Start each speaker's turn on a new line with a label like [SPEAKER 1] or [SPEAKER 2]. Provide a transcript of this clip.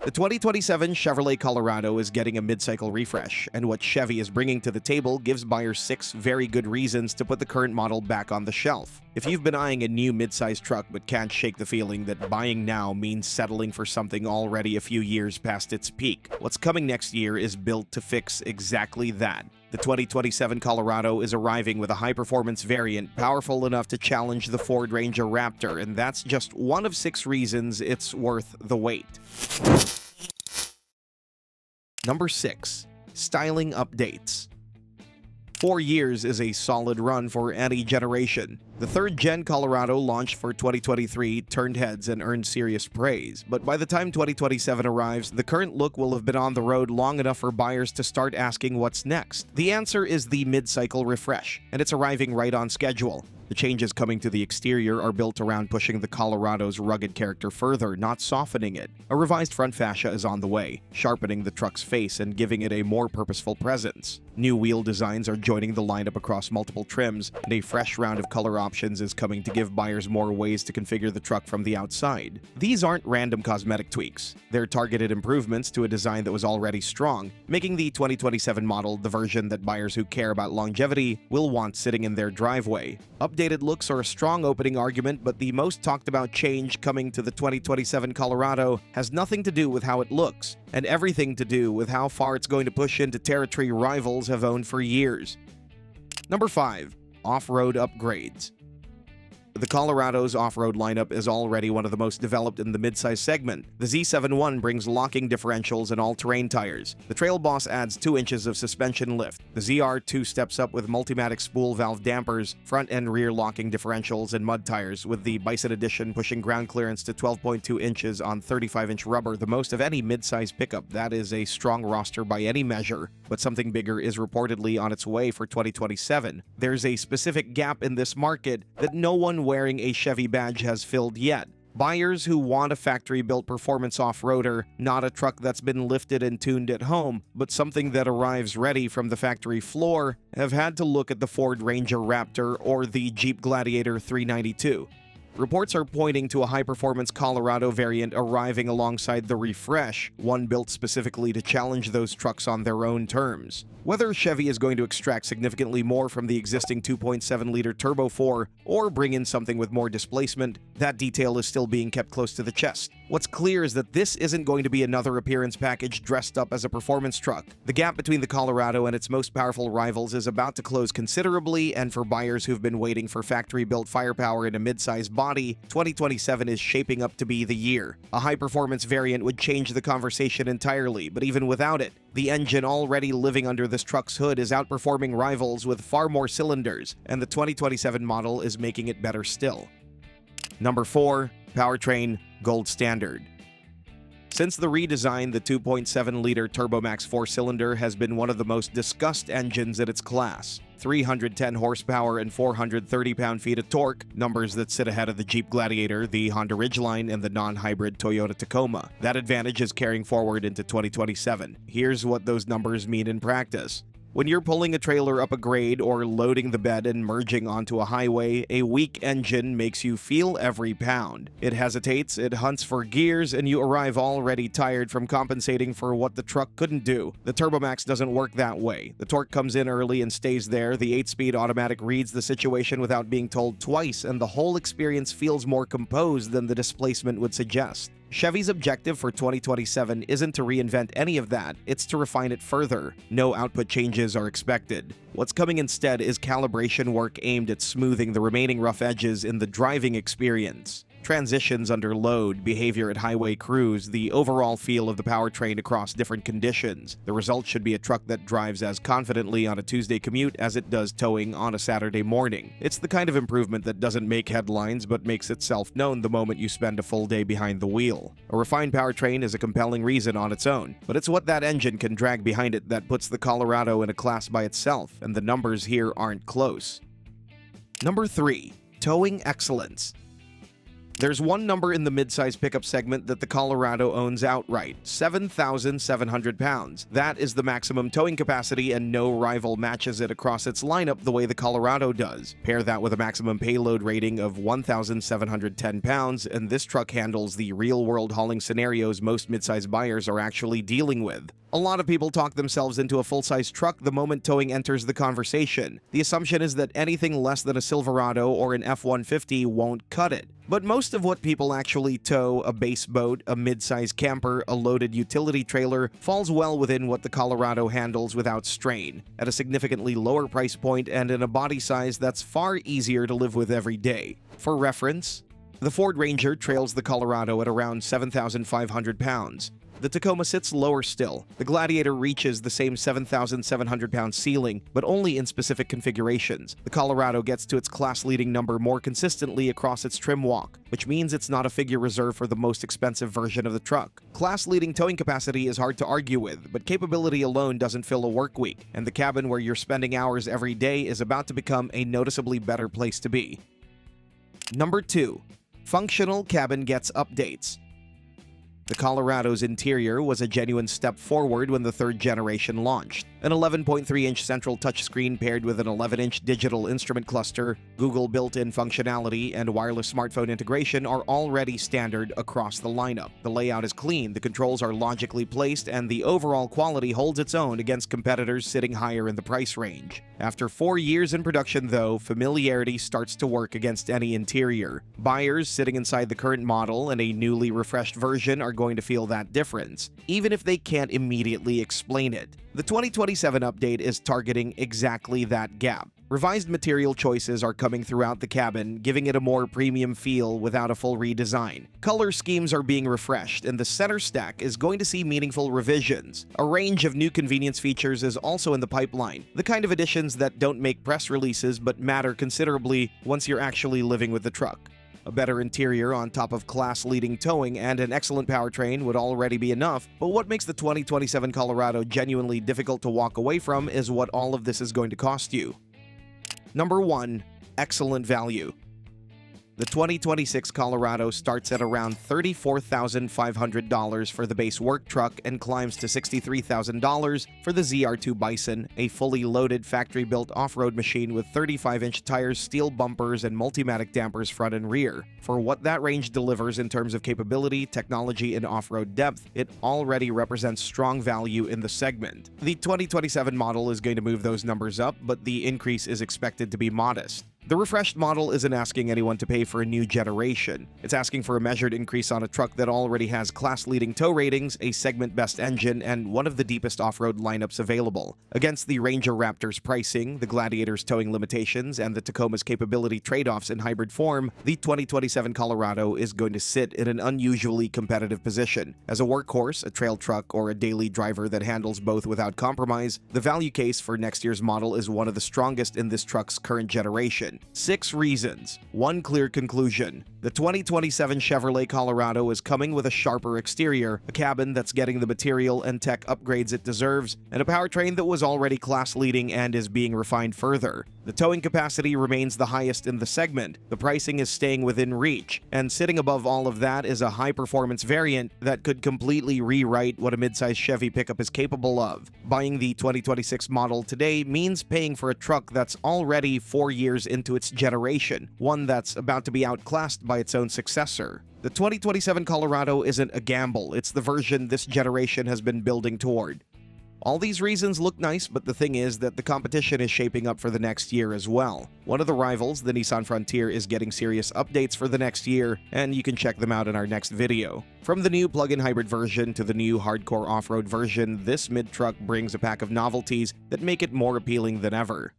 [SPEAKER 1] The 2027 Chevrolet Colorado is getting a mid-cycle refresh, and what Chevy is bringing to the table gives buyers 6 very good reasons to put the current model back on the shelf. If you've been eyeing a new mid-size truck but can't shake the feeling that buying now means settling for something already a few years past its peak, what's coming next year is built to fix exactly that. The 2027 Colorado is arriving with a high-performance variant powerful enough to challenge the Ford Ranger Raptor, and that's just one of 6 reasons it's worth the wait. Number 6. Styling updates. 4 years is a solid run for any generation. The 3rd-gen Colorado launched for 2023 turned heads and earned serious praise, but by the time 2027 arrives, the current look will have been on the road long enough for buyers to start asking what's next. The answer is the mid-cycle refresh, and it's arriving right on schedule. The changes coming to the exterior are built around pushing the Colorado's rugged character further, not softening it. A revised front fascia is on the way, sharpening the truck's face and giving it a more purposeful presence. New wheel designs are joining the lineup across multiple trims, and a fresh round of color options is coming to give buyers more ways to configure the truck from the outside. These aren't random cosmetic tweaks. They're targeted improvements to a design that was already strong, making the 2027 model the version that buyers who care about longevity will want sitting in their driveway. Updated looks are a strong opening argument, but the most talked about change coming to the 2027 Colorado has nothing to do with how it looks, and everything to do with how far it's going to push into territory rivals have owned for years. Number 5. Off-road upgrades. The Colorado's off-road lineup is already one of the most developed in the midsize segment. The Z71 brings locking differentials and all-terrain tires. The Trail Boss adds 2 inches of suspension lift. The ZR2 steps up with Multimatic spool valve dampers, front and rear locking differentials, and mud tires, with the Bison Edition pushing ground clearance to 12.2 inches on 35-inch rubber, the most of any midsize pickup. That is a strong roster by any measure, but something bigger is reportedly on its way for 2027. There's a specific gap in this market that no one wearing a Chevy badge has filled yet. Buyers who want a factory-built performance off-roader, not a truck that's been lifted and tuned at home, but something that arrives ready from the factory floor, have had to look at the Ford Ranger Raptor or the Jeep Gladiator 392. Reports are pointing to a high-performance Colorado variant arriving alongside the refresh, one built specifically to challenge those trucks on their own terms. Whether Chevy is going to extract significantly more from the existing 2.7-liter Turbo 4 or bring in something with more displacement, that detail is still being kept close to the chest. What's clear is that this isn't going to be another appearance package dressed up as a performance truck. The gap between the Colorado and its most powerful rivals is about to close considerably, and for buyers who've been waiting for factory-built firepower in a mid-size body, 2027 is shaping up to be the year. A high-performance variant would change the conversation entirely, but even without it, the engine already living under this truck's hood is outperforming rivals with far more cylinders, and the 2027 model is making it better still. Number 4. Powertrain Gold Standard. Since the redesign, the 2.7-liter TurboMax 4-cylinder has been one of the most discussed engines in its class. 310 horsepower and 430 pound-feet of torque, numbers that sit ahead of the Jeep Gladiator, the Honda Ridgeline, and the non-hybrid Toyota Tacoma. That advantage is carrying forward into 2027. Here's what those numbers mean in practice. When you're pulling a trailer up a grade or loading the bed and merging onto a highway, a weak engine makes you feel every pound. It hesitates, it hunts for gears, and you arrive already tired from compensating for what the truck couldn't do. The TurboMax doesn't work that way. The torque comes in early and stays there. The 8-speed automatic reads the situation without being told twice, and the whole experience feels more composed than the displacement would suggest. Chevy's objective for 2027 isn't to reinvent any of that, it's to refine it further. No output changes are expected. What's coming instead is calibration work aimed at smoothing the remaining rough edges in the driving experience. Transitions under load, behavior at highway cruise, the overall feel of the powertrain across different conditions. The result should be a truck that drives as confidently on a Tuesday commute as it does towing on a Saturday morning. It's the kind of improvement that doesn't make headlines but makes itself known the moment you spend a full day behind the wheel. A refined powertrain is a compelling reason on its own, but it's what that engine can drag behind it that puts the Colorado in a class by itself, and the numbers here aren't close. Number 3. Towing excellence. There's one number in the midsize pickup segment that the Colorado owns outright: 7,700 pounds. That is the maximum towing capacity, and no rival matches it across its lineup the way the Colorado does. Pair that with a maximum payload rating of 1,710 pounds, and this truck handles the real-world hauling scenarios most midsize buyers are actually dealing with. A lot of people talk themselves into a full-size truck the moment towing enters the conversation. The assumption is that anything less than a Silverado or an F-150 won't cut it. But most of what people actually tow, a base boat, a mid-size camper, a loaded utility trailer, falls well within what the Colorado handles without strain, at a significantly lower price point and in a body size that's far easier to live with every day. For reference, the Ford Ranger trails the Colorado at around 7,500 pounds. The Tacoma sits lower still. The Gladiator reaches the same 7,700-pound ceiling, but only in specific configurations. The Colorado gets to its class-leading number more consistently across its trim walk, which means it's not a figure reserved for the most expensive version of the truck. Class-leading towing capacity is hard to argue with, but capability alone doesn't fill a work week, and the cabin where you're spending hours every day is about to become a noticeably better place to be. Number 2. Functional cabin gets updates. The Colorado's interior was a genuine step forward when the third generation launched. An 11.3-inch central touchscreen paired with an 11-inch digital instrument cluster, Google built-in functionality, and wireless smartphone integration are already standard across the lineup. The layout is clean, the controls are logically placed, and the overall quality holds its own against competitors sitting higher in the price range. After 4 years in production, though, familiarity starts to work against any interior. Buyers sitting inside the current model and a newly refreshed version are going to feel that difference, even if they can't immediately explain it. The 2027 update is targeting exactly that gap. Revised material choices are coming throughout the cabin, giving it a more premium feel without a full redesign. Color schemes are being refreshed, and the center stack is going to see meaningful revisions. A range of new convenience features is also in the pipeline, the kind of additions that don't make press releases but matter considerably once you're actually living with the truck. A better interior on top of class-leading towing and an excellent powertrain would already be enough, but what makes the 2027 Colorado genuinely difficult to walk away from is what all of this is going to cost you. Number 1. Excellent value. The 2026 Colorado starts at around $34,500 for the base work truck and climbs to $63,000 for the ZR2 Bison, a fully loaded factory-built off-road machine with 35-inch tires, steel bumpers, and Multimatic dampers front and rear. For what that range delivers in terms of capability, technology, and off-road depth, it already represents strong value in the segment. The 2027 model is going to move those numbers up, but the increase is expected to be modest. The refreshed model isn't asking anyone to pay for a new generation. It's asking for a measured increase on a truck that already has class-leading tow ratings, a segment-best engine, and one of the deepest off-road lineups available. Against the Ranger Raptor's pricing, the Gladiator's towing limitations, and the Tacoma's capability trade-offs in hybrid form, the 2027 Colorado is going to sit in an unusually competitive position. As a workhorse, a trail truck, or a daily driver that handles both without compromise, the value case for next year's model is one of the strongest in this truck's current generation. 6 reasons. 1 clear conclusion. The 2027 Chevrolet Colorado is coming with a sharper exterior, a cabin that's getting the material and tech upgrades it deserves, and a powertrain that was already class-leading and is being refined further. The towing capacity remains the highest in the segment, the pricing is staying within reach, and sitting above all of that is a high-performance variant that could completely rewrite what a midsize Chevy pickup is capable of. Buying the 2026 model today means paying for a truck that's already 4 years into its generation, one that's about to be outclassed by its own successor. The 2027 Colorado isn't a gamble, it's the version this generation has been building toward. All these reasons look nice, but the thing is that the competition is shaping up for the next year as well. One of the rivals, the Nissan Frontier, is getting serious updates for the next year, and you can check them out in our next video. From the new plug-in hybrid version to the new hardcore off-road version, this mid-truck brings a pack of novelties that make it more appealing than ever.